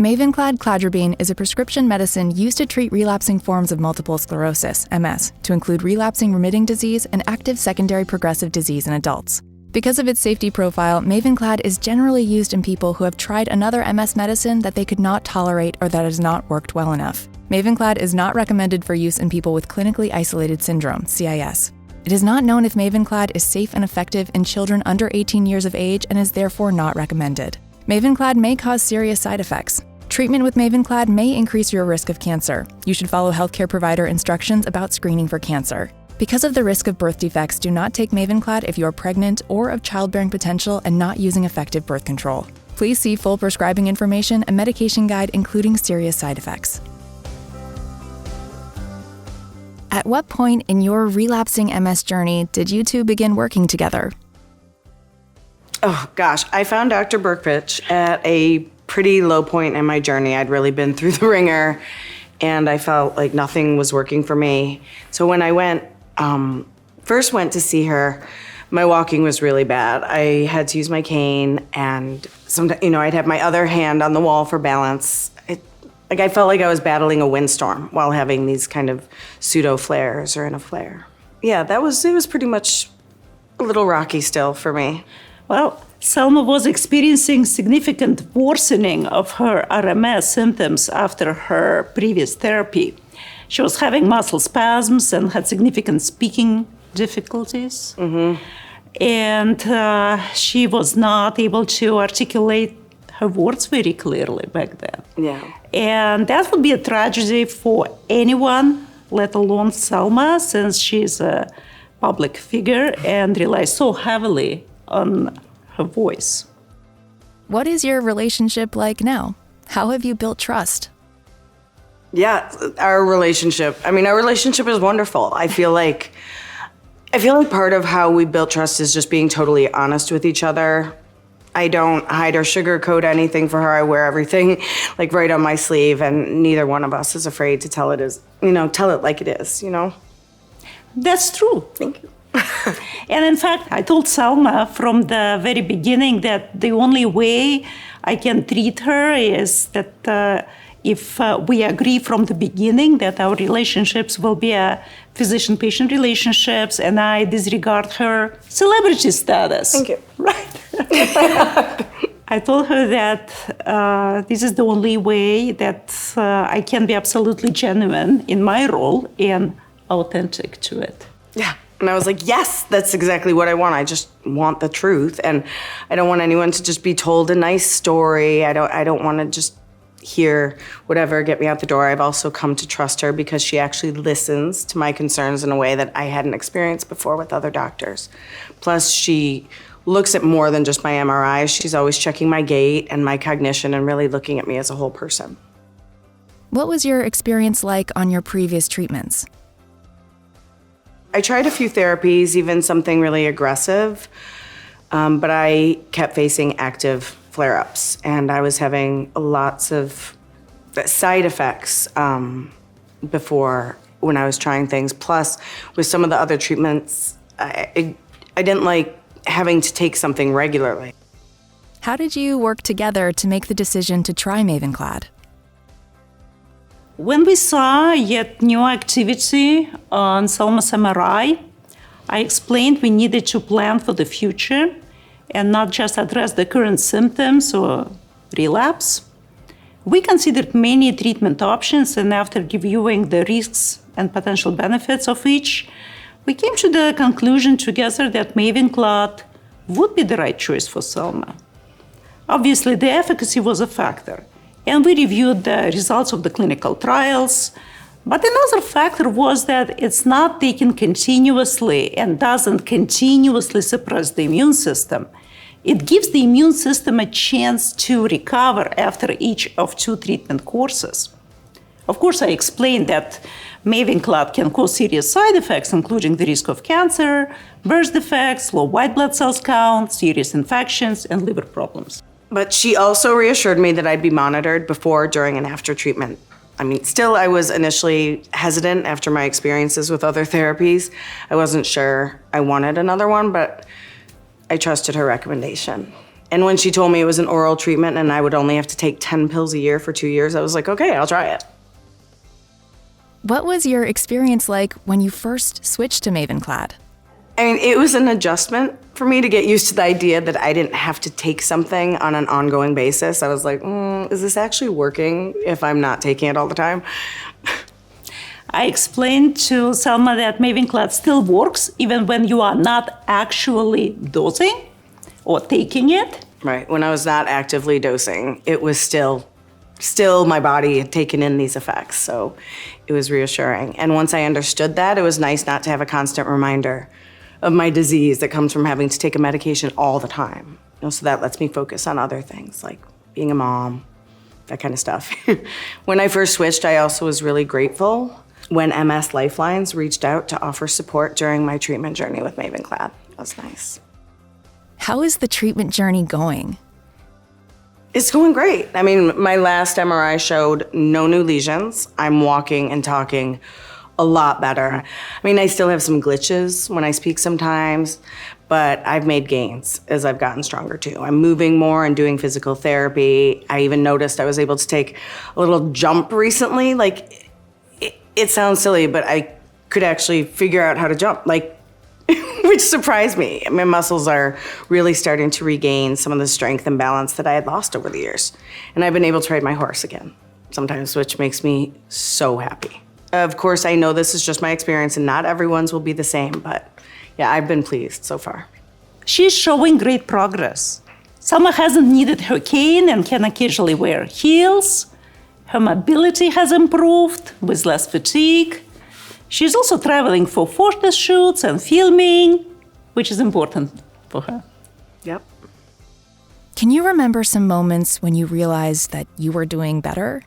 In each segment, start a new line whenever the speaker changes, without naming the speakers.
Mavenclad cladribine is a prescription medicine used to treat relapsing forms of multiple sclerosis, MS, to include relapsing remitting disease and active secondary progressive disease in adults. Because of its safety profile, Mavenclad is generally used in people who have tried another MS medicine that they could not tolerate or that has not worked well enough. Mavenclad is not recommended for use in people with clinically isolated syndrome, CIS. It is not known if Mavenclad is safe and effective in children under 18 years of age and is therefore not recommended. Mavenclad may cause serious side effects. Treatment with Mavenclad may increase your risk of cancer. You should follow healthcare provider instructions about screening for cancer. Because of the risk of birth defects, do not take Mavenclad if you are pregnant or of childbearing potential and not using effective birth control. Please see full prescribing information and medication guide, including serious side effects. At what point in your relapsing MS journey did you two begin working together?
Oh gosh, I found Dr. Berkovich at a pretty low point in my journey. I'd really been through the ringer and I felt like nothing was working for me. So when I first went to see her, my walking was really bad. I had to use my cane and sometimes, I'd have my other hand on the wall for balance. I felt like I was battling a windstorm while having these kind of pseudo flares or in a flare. Yeah, it was pretty much a little rocky still for me.
Well, Selma was experiencing significant worsening of her RMS symptoms after her previous therapy. She was having muscle spasms and had significant speaking difficulties. Mm-hmm. And she was not able to articulate her words very clearly back then.
Yeah.
And that would be a tragedy for anyone, let alone Selma, since she's a public figure and relies so heavily on her voice.
What is your relationship like now? How have you built trust?
Yeah, our relationship is wonderful. I feel like part of how we built trust is just being totally honest with each other. I don't hide or sugarcoat anything for her. I wear everything like right on my sleeve, and neither one of us is afraid to tell it like it is,
That's true.
Thank you.
And in fact, I told Selma from the very beginning that the only way I can treat her is that if we agree from the beginning that our relationships will be physician-patient relationships, and I disregard her celebrity status.
Thank you.
Right. I told her that this is the only way that I can be absolutely genuine in my role and authentic to it.
Yeah. And I was like, yes, that's exactly what I want. I just want the truth. And I don't want anyone to just be told a nice story. I don't want to just hear whatever, get me out the door. I've also come to trust her because she actually listens to my concerns in a way that I hadn't experienced before with other doctors. Plus, she looks at more than just my MRI. She's always checking my gait and my cognition and really looking at me as a whole person.
What was your experience like on your previous treatments?
I tried a few therapies, even something really aggressive, but I kept facing active flare-ups, and I was having lots of side effects before when I was trying things. Plus, with some of the other treatments, I didn't like having to take something regularly.
How did you work together to make the decision to try Mavenclad?
When we saw yet new activity on Selma's MRI, I explained we needed to plan for the future and not just address the current symptoms or relapse. We considered many treatment options, and after reviewing the risks and potential benefits of each, we came to the conclusion together that Mavenclad would be the right choice for Selma. Obviously, the efficacy was a factor, and we reviewed the results of the clinical trials. But another factor was that it's not taken continuously and doesn't continuously suppress the immune system. It gives the immune system a chance to recover after each of 2 treatment courses. Of course, I explained that Mavenclad can cause serious side effects, including the risk of cancer, birth defects, low white blood cells count, serious infections, and liver problems.
But she also reassured me that I'd be monitored before, during, and after treatment. Still, I was initially hesitant after my experiences with other therapies. I wasn't sure I wanted another one, but I trusted her recommendation. And when she told me it was an oral treatment and I would only have to take 10 pills a year for 2 years, I was like, okay, I'll try it.
What was your experience like when you first switched to Mavenclad?
I mean, it was an adjustment for me to get used to the idea that I didn't have to take something on an ongoing basis. I was like, is this actually working if I'm not taking it all the time?
I explained to Selma that Mavenclad still works even when you are not actually dosing or taking it.
Right, when I was not actively dosing, it was still my body had taken in these effects, so it was reassuring. And once I understood that, it was nice not to have a constant reminder of my disease that comes from having to take a medication all the time. So that lets me focus on other things, like being a mom, that kind of stuff. When I first switched, I also was really grateful when MS Lifelines reached out to offer support during my treatment journey with Mavenclad. That was nice.
How is the treatment journey going?
It's going great. I mean, my last MRI showed no new lesions. I'm walking and talking a lot better. I mean, I still have some glitches when I speak sometimes, but I've made gains as I've gotten stronger too. I'm moving more and doing physical therapy. I even noticed I was able to take a little jump recently. Like, it sounds silly, but I could actually figure out how to jump, like, which surprised me. My muscles are really starting to regain some of the strength and balance that I had lost over the years. And I've been able to ride my horse again sometimes, which makes me so happy. Of course, I know this is just my experience and not everyone's will be the same, but yeah, I've been pleased so far.
She's showing great progress. Selma hasn't needed her cane and can occasionally wear heels. Her mobility has improved with less fatigue. She's also traveling for photo shoots and filming, which is important for her.
Yep.
Can you remember some moments when you realized that you were doing better?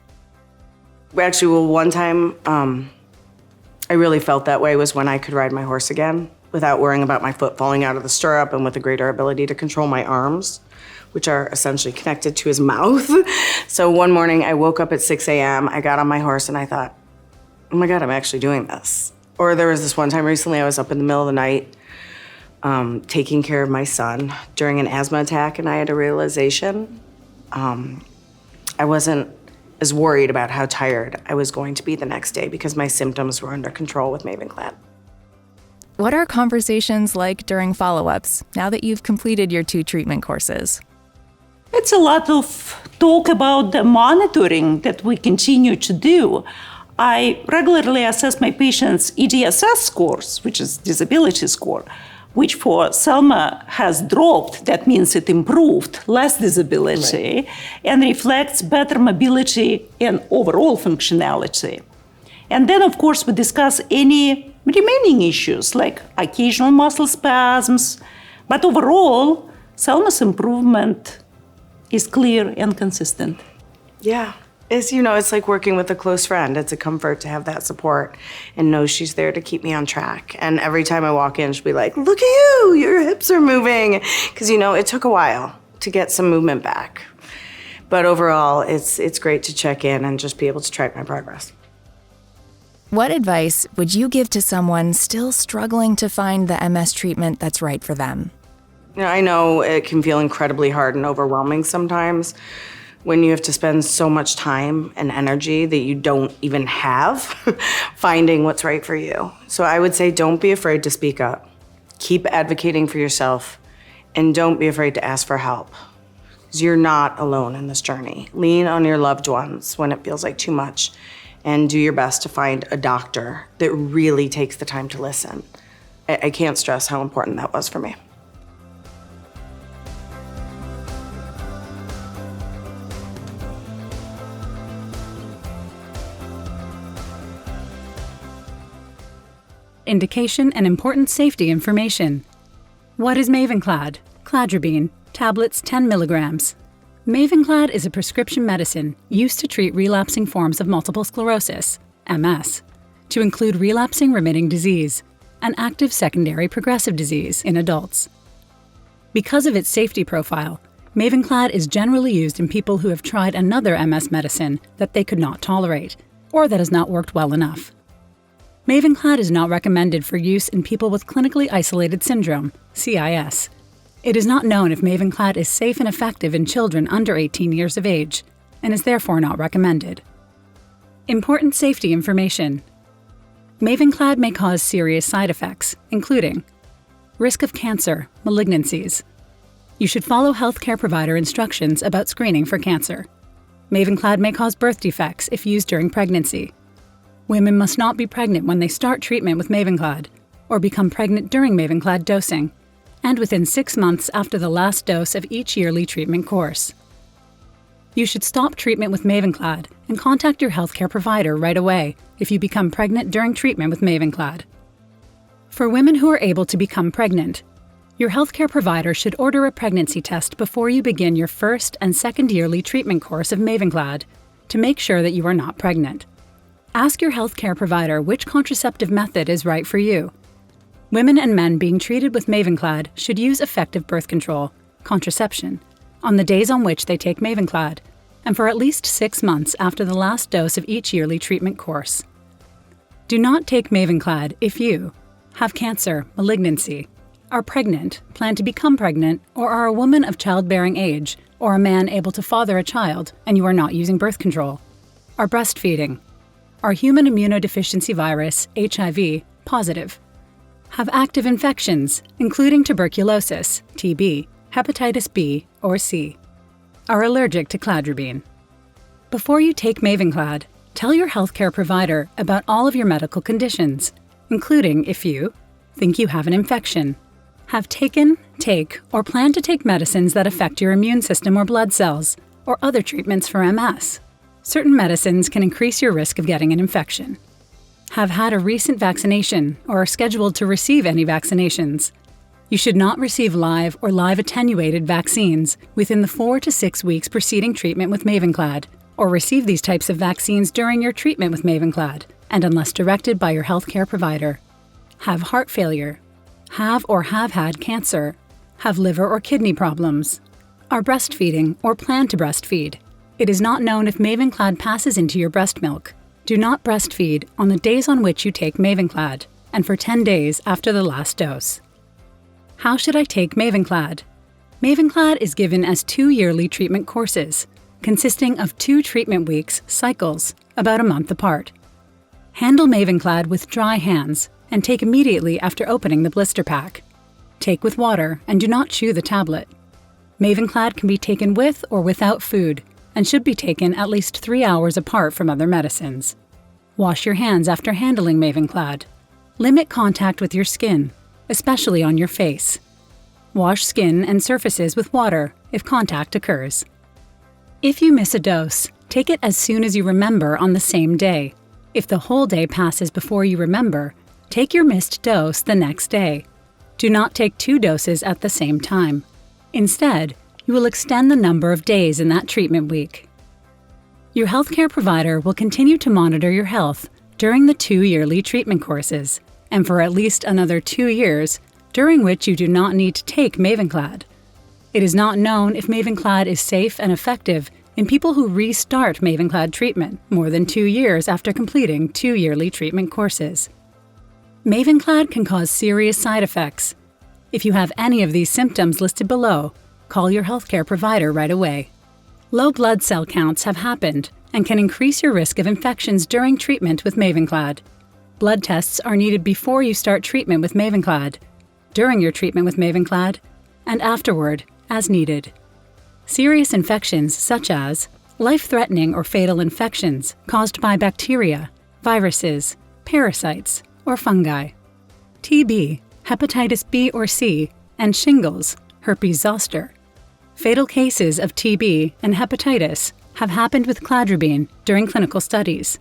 Actually, well, one time I really felt that way was when I could ride my horse again without worrying about my foot falling out of the stirrup and with a greater ability to control my arms, which are essentially connected to his mouth. So one morning I woke up at 6 a.m., I got on my horse and I thought, oh my God, I'm actually doing this. Or there was this one time recently I was up in the middle of the night taking care of my son during an asthma attack, and I had a realization. I wasn't as worried about how tired I was going to be the next day because my symptoms were under control with Mavenclad.
What are conversations like during follow-ups now that you've completed your 2 treatment courses?
It's a lot of talk about the monitoring that we continue to do. I regularly assess my patients' EDSS scores, which is disability score, which for Selma has dropped. That means it improved, less disability, right, and reflects better mobility and overall functionality. And then, of course, we discuss any remaining issues like occasional muscle spasms. But overall, Selma's improvement is clear and consistent.
Yeah. It's like working with a close friend. It's a comfort to have that support and know she's there to keep me on track. And every time I walk in, she'll be like, look at you, your hips are moving. Because, it took a while to get some movement back. But overall, it's great to check in and just be able to track my progress.
What advice would you give to someone still struggling to find the MS treatment that's right for them?
I know it can feel incredibly hard and overwhelming sometimes when you have to spend so much time and energy that you don't even have finding what's right for you. So I would say don't be afraid to speak up. Keep advocating for yourself and don't be afraid to ask for help. Because you're not alone in this journey. Lean on your loved ones when it feels like too much and do your best to find a doctor that really takes the time to listen. I can't stress how important that was for me.
Indication and important safety information. What is Mavenclad? Cladribine, tablets 10 milligrams. Mavenclad is a prescription medicine used to treat relapsing forms of multiple sclerosis, MS, to include relapsing remitting disease, an active secondary progressive disease in adults. Because of its safety profile, Mavenclad is generally used in people who have tried another MS medicine that they could not tolerate, or that has not worked well enough. Mavenclad is not recommended for use in people with clinically isolated syndrome, CIS. It is not known if Mavenclad is safe and effective in children under 18 years of age, and is therefore not recommended. Important safety information. Mavenclad may cause serious side effects, including risk of cancer, malignancies. You should follow healthcare provider instructions about screening for cancer. Mavenclad may cause birth defects if used during pregnancy. Women must not be pregnant when they start treatment with Mavenclad, or become pregnant during Mavenclad dosing, and within 6 months after the last dose of each yearly treatment course. You should stop treatment with Mavenclad and contact your healthcare provider right away if you become pregnant during treatment with Mavenclad. For women who are able to become pregnant, your healthcare provider should order a pregnancy test before you begin your first and second yearly treatment course of Mavenclad to make sure that you are not pregnant. Ask your healthcare provider which contraceptive method is right for you. Women and men being treated with Mavenclad should use effective birth control, contraception, on the days on which they take Mavenclad, and for at least 6 months after the last dose of each yearly treatment course. Do not take Mavenclad if you have cancer, malignancy, are pregnant, plan to become pregnant, or are a woman of childbearing age, or a man able to father a child and you are not using birth control, are breastfeeding, are human immunodeficiency virus, HIV, positive, have active infections, including tuberculosis, TB, hepatitis B or C, are allergic to cladribine. Before you take Mavenclad, tell your healthcare provider about all of your medical conditions, including if you think you have an infection, have taken, take, or plan to take medicines that affect your immune system or blood cells, or other treatments for MS. Certain medicines can increase your risk of getting an infection. Have had a recent vaccination or are scheduled to receive any vaccinations. You should not receive live or live attenuated vaccines within the 4 to 6 weeks preceding treatment with Mavenclad, or receive these types of vaccines during your treatment with Mavenclad, and unless directed by your healthcare provider. Have heart failure. Have or have had cancer. Have liver or kidney problems. Are breastfeeding or plan to breastfeed. It is not known if Mavenclad passes into your breast milk. Do not breastfeed on the days on which you take Mavenclad, and for 10 days after the last dose. How should I take Mavenclad? Mavenclad is given as 2 yearly treatment courses, consisting of 2 treatment weeks, cycles, about a month apart. Handle Mavenclad with dry hands and take immediately after opening the blister pack. Take with water and do not chew the tablet. Mavenclad can be taken with or without food, and should be taken at least 3 hours apart from other medicines. Wash your hands after handling Mavenclad. Limit contact with your skin, especially on your face. Wash skin and surfaces with water if contact occurs. If you miss a dose, take it as soon as you remember on the same day. If the whole day passes before you remember, take your missed dose the next day. Do not take 2 doses at the same time. Instead, you will extend the number of days in that treatment week. Your healthcare provider will continue to monitor your health during the 2 yearly treatment courses, and for at least another 2 years, during which you do not need to take Mavenclad. It is not known if Mavenclad is safe and effective in people who restart Mavenclad treatment more than 2 years after completing 2 yearly treatment courses. Mavenclad can cause serious side effects. If you have any of these symptoms listed below, call your healthcare provider right away. Low blood cell counts have happened and can increase your risk of infections during treatment with Mavenclad. Blood tests are needed before you start treatment with Mavenclad, during your treatment with Mavenclad, and afterward, as needed. Serious infections such as life-threatening or fatal infections caused by bacteria, viruses, parasites, or fungi. TB, hepatitis B or C, and shingles, herpes zoster. Fatal cases of TB and hepatitis have happened with cladribine during clinical studies.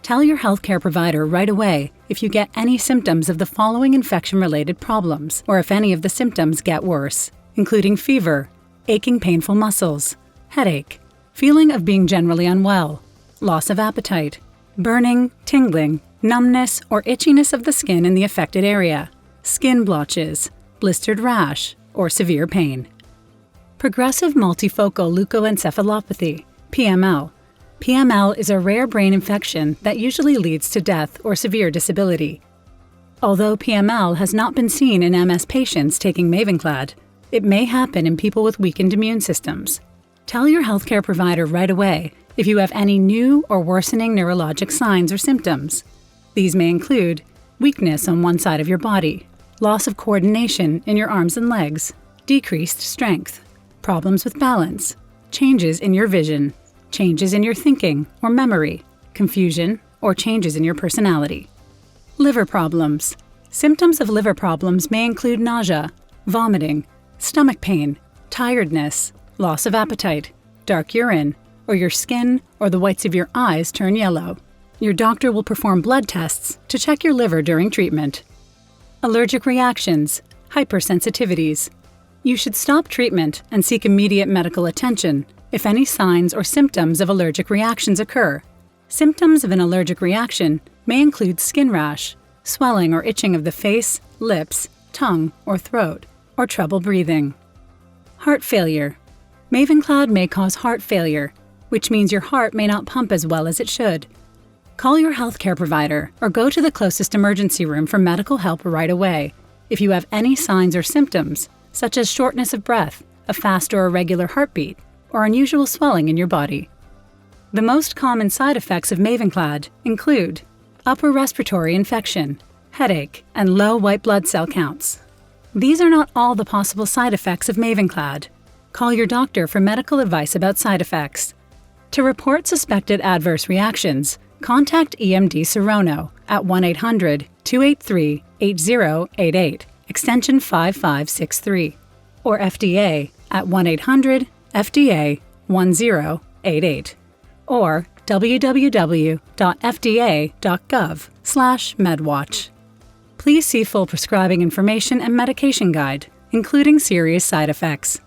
Tell your healthcare provider right away if you get any symptoms of the following infection-related problems, or if any of the symptoms get worse, including fever, aching painful muscles, headache, feeling of being generally unwell, loss of appetite, burning, tingling, numbness or itchiness of the skin in the affected area, skin blotches, blistered rash, or severe pain. Progressive multifocal leukoencephalopathy, PML. PML is a rare brain infection that usually leads to death or severe disability. Although PML has not been seen in MS patients taking Mavenclad, It may happen in people with weakened immune systems. Tell your healthcare provider right away if you have any new or worsening neurologic signs or symptoms. These may include weakness on one side of your body, loss of coordination in your arms and legs, decreased strength, problems with balance, changes in your vision, changes in your thinking or memory, confusion, or changes in your personality. Liver problems. Symptoms of liver problems may include nausea, vomiting, stomach pain, tiredness, loss of appetite, dark urine, or your skin or the whites of your eyes turn yellow. Your doctor will perform blood tests to check your liver during treatment. Allergic reactions, hypersensitivities. You should stop treatment and seek immediate medical attention if any signs or symptoms of allergic reactions occur. Symptoms of an allergic reaction may include skin rash, swelling or itching of the face, lips, tongue, or throat, or trouble breathing. Heart failure. Mavenclad may cause heart failure, which means your heart may not pump as well as it should. Call your healthcare provider or go to the closest emergency room for medical help right away if you have any signs or symptoms, such as shortness of breath, a fast or irregular heartbeat, or unusual swelling in your body. The most common side effects of Mavenclad include upper respiratory infection, headache, and low white blood cell counts. These are not all the possible side effects of Mavenclad. Call your doctor for medical advice about side effects. To report suspected adverse reactions, contact EMD Serono at 1-800-283-8088, extension 5563, or FDA at 1-800-FDA-1088, or www.fda.gov/medwatch. Please see full prescribing information and medication guide, including serious side effects.